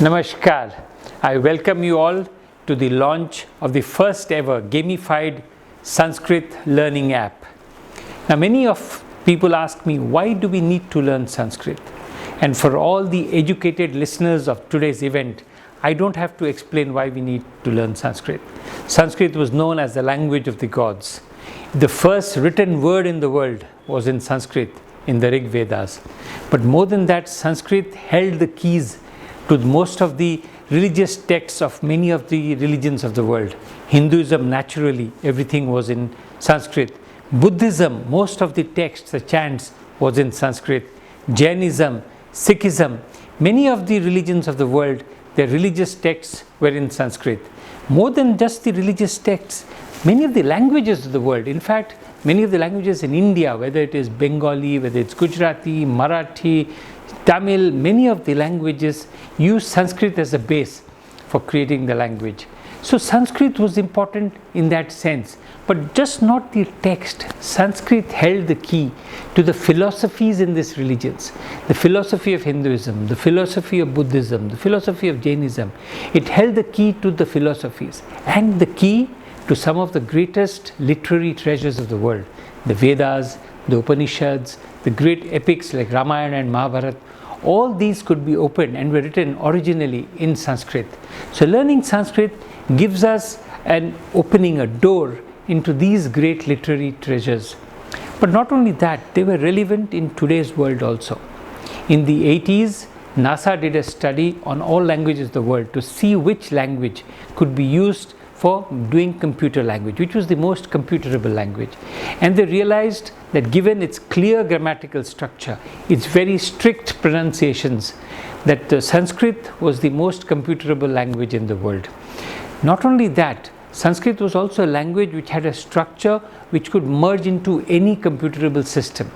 Namaskar. I welcome you all to the launch of the first ever gamified Sanskrit learning app. Now, many of people ask me, why do we need to learn Sanskrit? And for all the educated listeners of today's event, I don't have to explain why we need to learn Sanskrit. Sanskrit was known as the language of the gods. The first written word in the world was in Sanskrit, in the Rig Vedas. But more than that, Sanskrit held the keys to most of the religious texts of many of the religions of the world. Hinduism, naturally, everything was in Sanskrit. Buddhism, most of the texts, the chants, was in Sanskrit. Jainism, Sikhism, many of the religions of the world, their religious texts were in Sanskrit. More than just the religious texts, many of the languages of the world, in fact, many of the languages in India, whether it is Bengali, whether it's Gujarati, Marathi, Tamil, many of the languages use Sanskrit as a base for creating the language. So Sanskrit was important in that sense, but just not the text. Sanskrit held the key to the philosophies in these religions, the philosophy of Hinduism, the philosophy of Buddhism, the philosophy of Jainism. It held the key to the philosophies and the key to some of the greatest literary treasures of the world, the Vedas, the Upanishads, the great epics like Ramayana and Mahabharata. All these could be opened and were written originally in Sanskrit. So learning Sanskrit gives us an opening, a door into these great literary treasures. But not only that, they were relevant in today's world also. In the 80s, NASA did a study on all languages of the world to see which language could be used for doing computer language, which was the most computerable language. And they realized that given its clear grammatical structure, its very strict pronunciations, that Sanskrit was the most computerable language in the world. Not only that, Sanskrit was also a language which had a structure which could merge into any computerable system.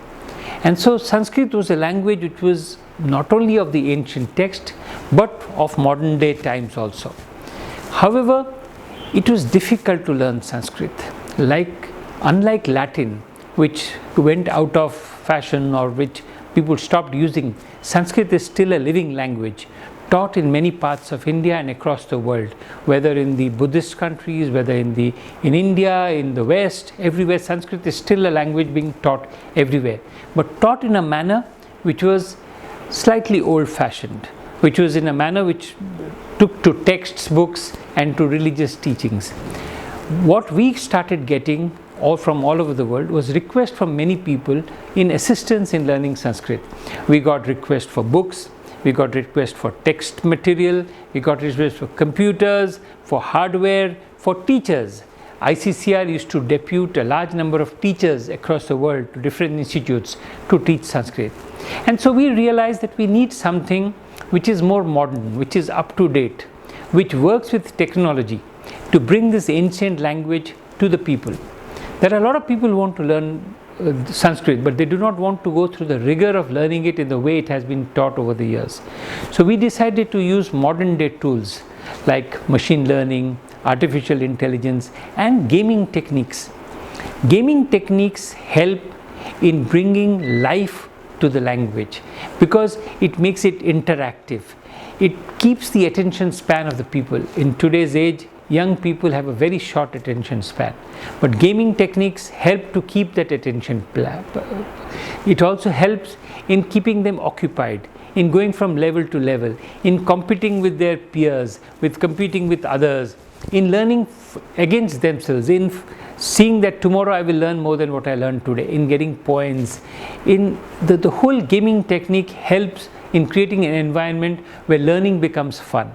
And so Sanskrit was a language which was not only of the ancient text, but of modern day times also. However, it was difficult to learn Sanskrit. Unlike Latin, which went out of fashion or which people stopped using, Sanskrit is still a living language, taught in many parts of India and across the world, whether in the Buddhist countries, whether in India, in the West, everywhere. Sanskrit is still a language being taught everywhere, but taught in a manner which was slightly old-fashioned, which was in a manner which took to textbooks and to religious teachings. What we started getting from all over the world was requests from many people in assistance in learning Sanskrit. We got requests for books, we got requests for text material, we got requests for computers, for hardware, for teachers. ICCR used to depute a large number of teachers across the world to different institutes to teach Sanskrit. And so we realized that we need something which is more modern, which is up to date, which works with technology to bring this ancient language to the people. There are a lot of people who want to learn Sanskrit, but they do not want to go through the rigor of learning it in the way it has been taught over the years. So we decided to use modern day tools like machine learning, artificial intelligence, and gaming techniques. Gaming techniques help in bringing life to the language because it makes it interactive. It keeps the attention span of the people. In today's age, young people have a very short attention span, but gaming techniques help to keep that attention span. It also helps in keeping them occupied, in going from level to level, in competing with their peers, with competing with others, in learning against themselves, in seeing that tomorrow I will learn more than what I learned today, in getting points. In the whole gaming technique helps in creating an environment where learning becomes fun.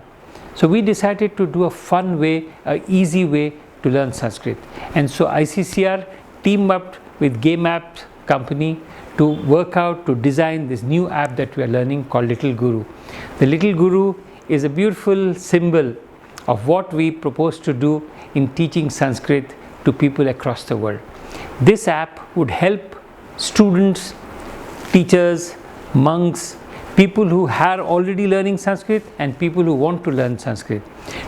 So we decided to do a fun way, an easy way to learn Sanskrit. And so ICCR teamed up with Game App company to work out, to design this new app that we are learning called Little Guru. The Little Guru is a beautiful symbol of what we propose to do in teaching Sanskrit to people across the world. This app would help students, teachers, monks, people who are already learning Sanskrit and people who want to learn Sanskrit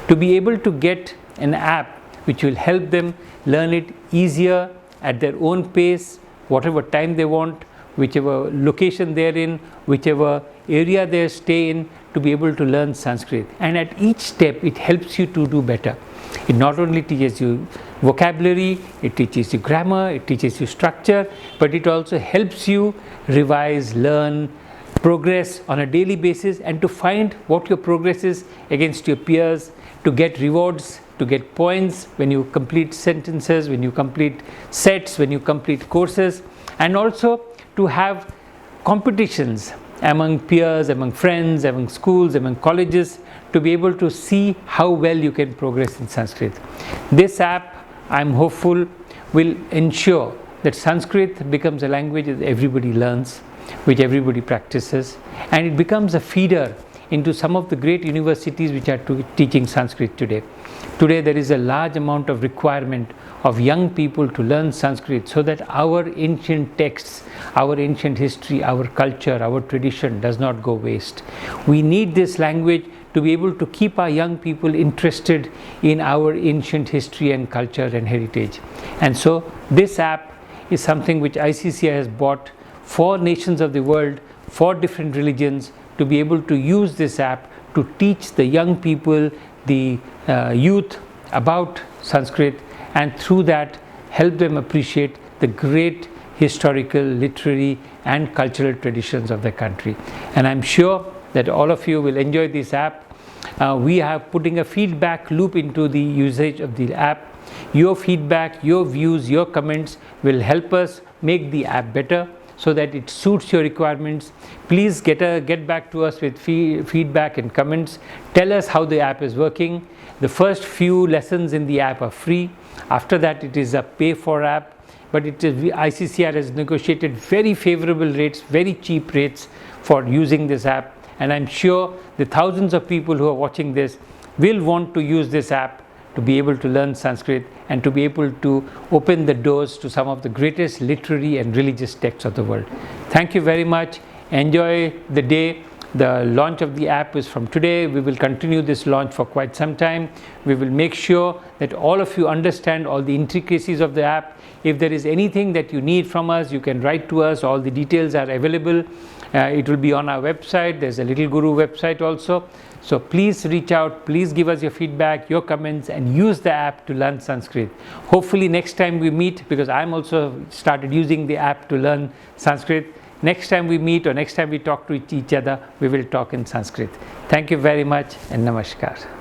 to be able to get an app which will help them learn it easier at their own pace, whatever time they want, whichever location they're in, whichever area they stay in, to be able to learn Sanskrit. And at each step it helps you to do better. It not only teaches you vocabulary, it teaches you grammar, it teaches you structure, but it also helps you revise, learn, progress on a daily basis, and to find what your progress is against your peers, to get rewards, to get points when you complete sentences, when you complete sets, when you complete courses, and also to have competitions among peers, among friends, among schools, among colleges, to be able to see how well you can progress in Sanskrit. This app, I'm hopeful, will ensure that Sanskrit becomes a language that everybody learns, which everybody practices, and it becomes a feeder into some of the great universities which are teaching Sanskrit today. Today there is a large amount of requirement of young people to learn Sanskrit so that our ancient texts, our ancient history, our culture, our tradition does not go waste. We need this language to be able to keep our young people interested in our ancient history and culture and heritage. And so this app is something which ICCI has bought for nations of the world, for different religions, to be able to use this app to teach the young people, the youth about Sanskrit, and through that help them appreciate the great historical, literary and cultural traditions of the country. And I'm sure that all of you will enjoy this app. We are putting a feedback loop into the usage of the app. Your feedback, your views, your comments will help us make the app better so that it suits your requirements. Please get back to us with feedback and comments. Tell us how the app is working. The first few lessons in the app are free. After that it is a pay for app, but ICCR has negotiated very favorable rates, very cheap rates for using this app, and I'm sure the thousands of people who are watching this will want to use this app to be able to learn Sanskrit and to be able to open the doors to some of the greatest literary and religious texts of the world. Thank you very much. Enjoy the day. The launch of the app is from today. We will continue this launch for quite some time. We will make sure that all of you understand all the intricacies of the app. If there is anything that you need from us, you can write to us. All the details are available. It will be on our website. There's a Little Guru website also. So please reach out, please give us your feedback, your comments, and use the app to learn Sanskrit. Hopefully next time we meet, because I'm also started using the app to learn Sanskrit, next time we meet or next time we talk to each other, we will talk in Sanskrit. Thank you very much and Namaskar.